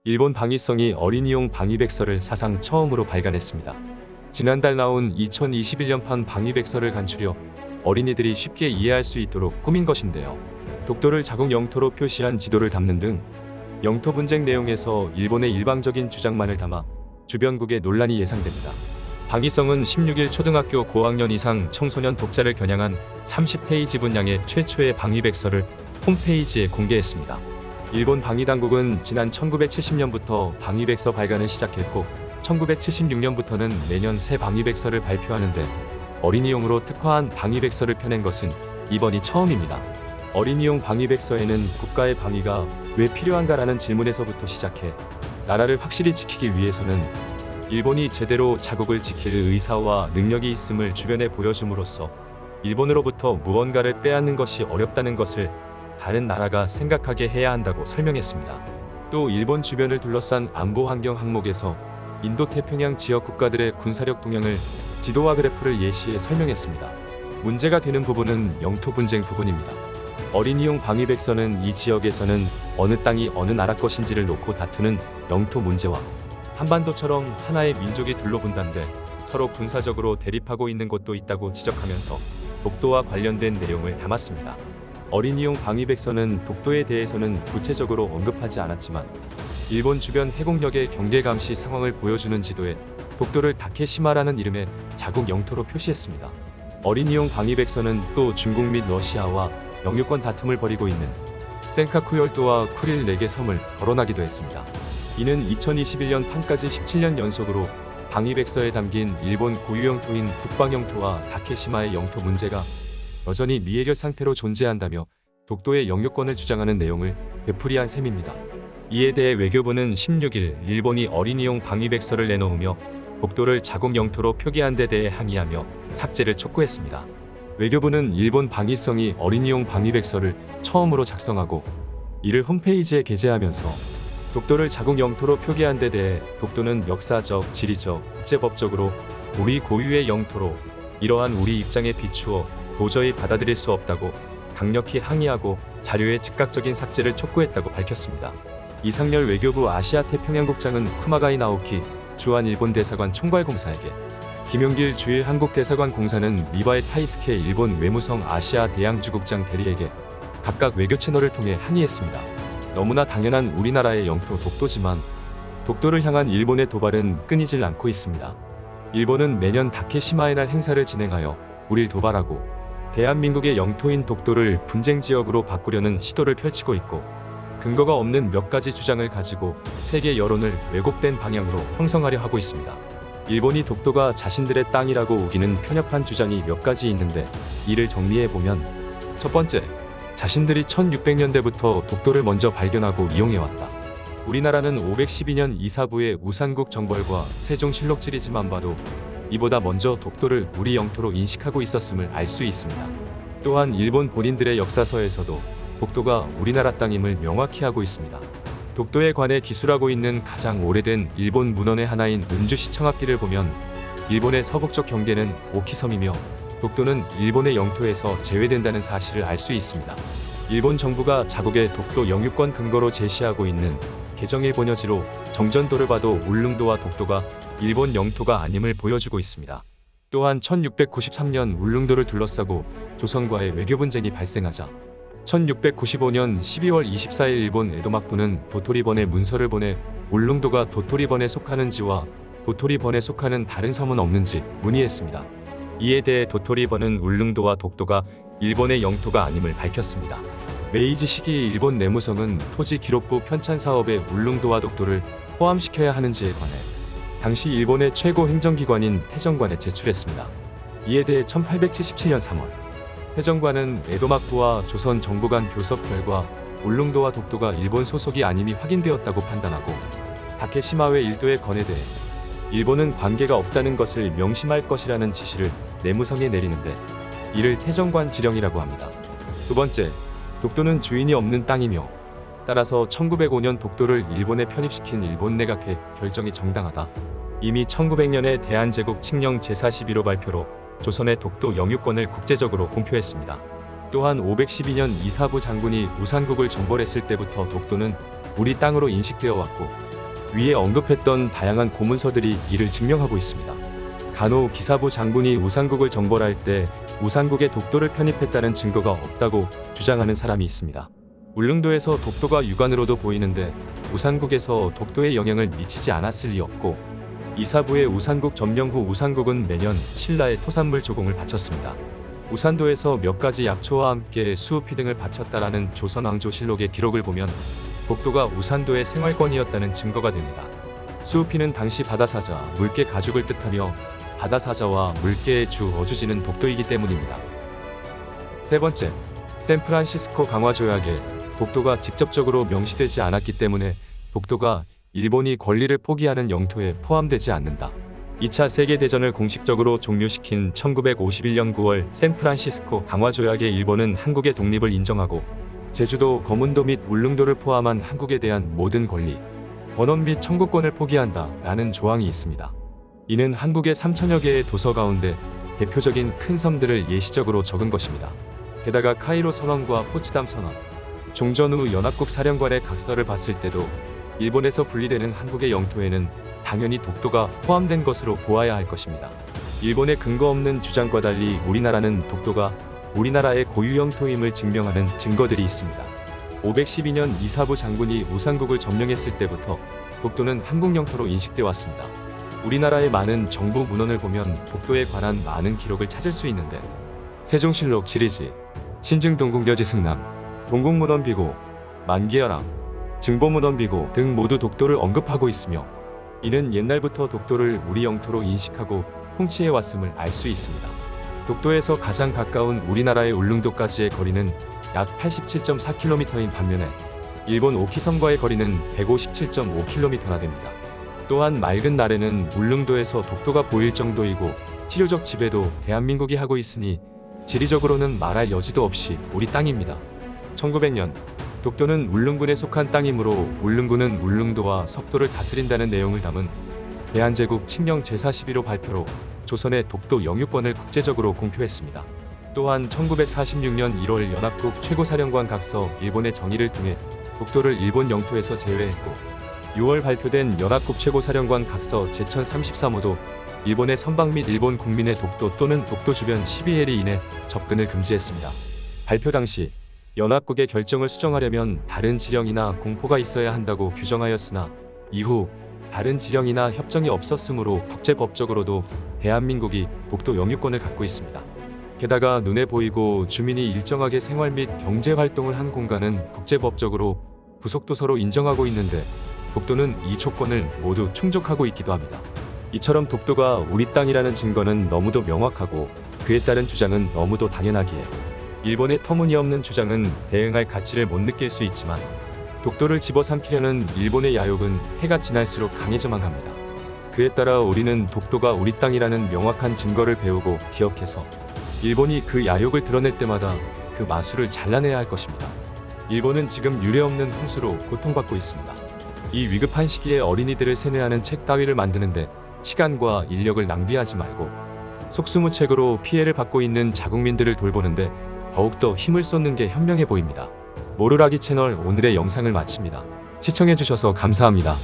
일본 방위성이 어린이용 방위백서를 사상 처음으로 발간했습니다. 지난달 나온 2021년판 방위백서를 간추려 어린이들이 쉽게 이해할 수 있도록 꾸민 것인데요. 독도를 자국 영토로 표시한 지도를 담는 등 영토 분쟁 내용에서 일본의 일방적인 주장만을 담아 주변국의 논란이 예상됩니다. 방위성은 16일 초등학교 고학년 이상 청소년 독자를 겨냥한 30페이지 분량의 최초의 방위백서를 홈페이지에 공개했습니다. 일본 방위당국은 지난 1970년부터 방위백서 발간을 시작했고 1976년부터는 매년 새 방위백서를 발표하는데 어린이용으로 특화한 방위백서를 펴낸 것은 이번이 처음입니다. 어린이용 방위백서에는 국가의 방위가 왜 필요한가라는 질문에서부터 시작해 나라를 확실히 지키기 위해서는 일본이 제대로 자국을 지킬 의사와 능력이 있음을 주변에 보여줌으로써 일본으로부터 무언가를 빼앗는 것이 어렵다는 것을 다른 나라가 생각하게 해야 한다고 설명했습니다. 또 일본 주변을 둘러싼 안보 환경 항목에서 인도태평양 지역 국가들의 군사력 동향을 지도와 그래프를 예시해 설명했습니다. 문제가 되는 부분은 영토 분쟁 부분입니다. 어린이용 방위백서는 이 지역에서는 어느 땅이 어느 나라 것인지를 놓고 다투는 영토 문제와 한반도처럼 하나의 민족이 둘러분단돼 서로 군사적으로 대립하고 있는 곳도 있다고 지적하면서 독도와 관련된 내용을 담았습니다. 어린이용 방위백서는 독도에 대해서는 구체적으로 언급하지 않았지만 일본 주변 해공력의 경계 감시 상황을 보여주는 지도에 독도를 다케시마라는 이름의 자국 영토로 표시했습니다. 어린이용 방위백서는 또 중국 및 러시아와 영유권 다툼을 벌이고 있는 센카쿠 열도와 쿠릴 4개 섬을 거론하기도 했습니다. 이는 2021년 판까지 17년 연속으로 방위백서에 담긴 일본 고유 영토인 북방영토와 다케시마의 영토 문제가 여전히 미해결 상태로 존재한다며 독도의 영유권을 주장하는 내용을 되풀이한 셈입니다. 이에 대해 외교부는 16일 일본이 어린이용 방위백서를 내놓으며 독도를 자국 영토로 표기한 데 대해 항의하며 삭제를 촉구했습니다. 외교부는 일본 방위성이 어린이용 방위백서를 처음으로 작성하고 이를 홈페이지에 게재하면서 독도를 자국 영토로 표기한 데 대해 독도는 역사적, 지리적, 국제법적으로 우리 고유의 영토로 이러한 우리 입장에 비추어 도저히 받아들일 수 없다고 강력히 항의하고 자료의 즉각적인 삭제를 촉구했다고 밝혔습니다. 이상열 외교부 아시아태평양국장은 쿠마가이 나오키 주한 일본 대사관 총괄공사에게 김용길 주일 한국 대사관 공사는 미바의 타이스케 일본 외무성 아시아 대양주국장 대리에게 각각 외교 채널을 통해 항의했습니다. 너무나 당연한 우리나라의 영토 독도지만 독도를 향한 일본의 도발은 끊이질 않고 있습니다. 일본은 매년 다케시마의 날 행사를 진행하여 우릴 도발하고 대한민국의 영토인 독도를 분쟁 지역으로 바꾸려는 시도를 펼치고 있고 근거가 없는 몇 가지 주장을 가지고 세계 여론을 왜곡된 방향으로 형성하려 하고 있습니다. 일본이 독도가 자신들의 땅이라고 우기는 편협한 주장이 몇 가지 있는데 이를 정리해보면 첫 번째, 자신들이 1600년대부터 독도를 먼저 발견하고 이용해왔다. 우리나라는 512년 이사부의 우산국 정벌과 세종실록지리지만 봐도 이보다 먼저 독도를 우리 영토로 인식하고 있었음을 알 수 있습니다. 또한 일본 본인들의 역사서에서도 독도가 우리나라 땅임을 명확히 하고 있습니다. 독도에 관해 기술하고 있는 가장 오래된 일본 문헌의 하나인 은주시 청합기를 보면 일본의 서북쪽 경계는 오키섬이며 독도는 일본의 영토에서 제외된다는 사실을 알 수 있습니다. 일본 정부가 자국의 독도 영유권 근거로 제시하고 있는 개정일 번여지로 정전도를 봐도 울릉도와 독도가 일본 영토가 아님을 보여주고 있습니다. 또한 1693년 울릉도를 둘러싸고 조선과의 외교 분쟁이 발생하자 1695년 12월 24일 일본 에도막도는 도토리번에 문서를 보내 울릉도가 도토리번에 속하는지와 도토리번에 속하는 다른 섬은 없는지 문의했습니다. 이에 대해 도토리번은 울릉도와 독도가 일본의 영토가 아님을 밝혔습니다. 메이지 시기 일본 내무성은 토지기록부 편찬 사업에 울릉도와 독도를 포함시켜야 하는지에 관해 당시 일본의 최고 행정기관인 태정관에 제출했습니다. 이에 대해 1877년 3월 태정관은 에도막부와 조선 정부 간 교섭 결과 울릉도와 독도가 일본 소속이 아님이 확인되었다고 판단하고 다케시마회 일도의 건에 대해 일본은 관계가 없다는 것을 명심할 것이라는 지시를 내무성에 내리는데 이를 태정관 지령이라고 합니다. 두 번째, 독도는 주인이 없는 땅이며 따라서 1905년 독도를 일본에 편입시킨 일본 내각의 결정이 정당하다. 이미 1900년에 대한제국 칙령 제41호 발표로 조선의 독도 영유권을 국제적으로 공표했습니다. 또한 512년 이사부 장군이 우산국을 정벌했을 때부터 독도는 우리 땅으로 인식되어 왔고 위에 언급했던 다양한 고문서들이 이를 증명하고 있습니다. 간호 기사부 장군이 우산국을 정벌할 때 우산국에 독도를 편입했다는 증거가 없다고 주장하는 사람이 있습니다. 울릉도에서 독도가 육안으로도 보이는데 우산국에서 독도에 영향을 미치지 않았을 리 없고, 이사부의 우산국 점령 후 우산국은 매년 신라에 토산물 조공을 바쳤습니다. 우산도에서 몇 가지 약초와 함께 수우피 등을 바쳤다라는 조선왕조실록의 기록을 보면 독도가 우산도의 생활권이었다는 증거가 됩니다. 수우피는 당시 바다사자, 물개 가죽을 뜻하며 바다사자와 물개의 주 어주지는 독도이기 때문입니다. 세 번째, 샌프란시스코 강화 조약에 독도가 직접적으로 명시되지 않았기 때문에 독도가 일본이 권리를 포기하는 영토에 포함되지 않는다. 2차 세계대전을 공식적으로 종료시킨 1951년 9월 샌프란시스코 강화 조약에 일본은 한국의 독립을 인정하고 제주도, 거문도 및 울릉도를 포함한 한국에 대한 모든 권리, 번원 및 청구권을 포기한다 라는 조항이 있습니다. 이는 한국의 3천여 개의 도서 가운데 대표적인 큰 섬들을 예시적으로 적은 것입니다. 게다가 카이로 선언과 포츠담 선언, 종전 후 연합국 사령관의 각서를 봤을 때도 일본에서 분리되는 한국의 영토에는 당연히 독도가 포함된 것으로 보아야 할 것입니다. 일본의 근거 없는 주장과 달리 우리나라는 독도가 우리나라의 고유 영토임을 증명하는 증거들이 있습니다. 512년 이사부 장군이 우산국을 점령했을 때부터 독도는 한국 영토로 인식돼 왔습니다. 우리나라의 많은 정부 문헌을 보면 독도에 관한 많은 기록을 찾을 수 있는데 세종실록 지리지, 신증동국여지승남, 동국문헌비고, 만기여랑, 증보문헌비고 등 모두 독도를 언급하고 있으며, 이는 옛날부터 독도를 우리 영토로 인식하고 통치해 왔음을 알 수 있습니다. 독도에서 가장 가까운 우리나라의 울릉도까지의 거리는 약 87.4km인 반면에 일본 오키섬과의 거리는 157.5km나 됩니다. 또한 맑은 날에는 울릉도에서 독도가 보일 정도이고 치료적 지배도 대한민국이 하고 있으니 지리적으로는 말할 여지도 없이 우리 땅입니다. 1900년 독도는 울릉군에 속한 땅이므로 울릉군은 울릉도와 석도를 다스린다는 내용을 담은 대한제국 칙령 제41호 발표로 조선의 독도 영유권을 국제적으로 공표했습니다. 또한 1946년 1월 연합국 최고사령관 각서 일본의 정의를 통해 독도를 일본 영토에서 제외했고, 6월 발표된 연합국 최고사령관 각서 제1033호도 일본의 선박 및 일본 국민의 독도 또는 독도 주변 12해리 이내 접근을 금지했습니다. 발표 당시 연합국의 결정을 수정하려면 다른 지령이나 공포가 있어야 한다고 규정하였으나 이후 다른 지령이나 협정이 없었으므로 국제법적으로도 대한민국이 독도 영유권을 갖고 있습니다. 게다가 눈에 보이고 주민이 일정하게 생활 및 경제 활동을 한 공간은 국제법적으로 부속도서로 인정하고 있는데 독도는 이 조건을 모두 충족하고 있기도 합니다. 이처럼 독도가 우리 땅이라는 증거는 너무도 명확하고 그에 따른 주장은 너무도 당연하기에 일본의 터무니없는 주장은 대응할 가치를 못 느낄 수 있지만 독도를 집어삼키려는 일본의 야욕은 해가 지날수록 강해져만 갑니다. 그에 따라 우리는 독도가 우리 땅이라는 명확한 증거를 배우고 기억해서 일본이 그 야욕을 드러낼 때마다 그 마술을 잘라내야 할 것입니다. 일본은 지금 유례없는 홍수로 고통받고 있습니다. 이 위급한 시기에 어린이들을 세뇌하는 책 따위를 만드는데 시간과 인력을 낭비하지 말고 속수무책으로 피해를 받고 있는 자국민들을 돌보는데 더욱더 힘을 쏟는 게 현명해 보입니다. 모르라기 채널 오늘의 영상을 마칩니다. 시청해주셔서 감사합니다.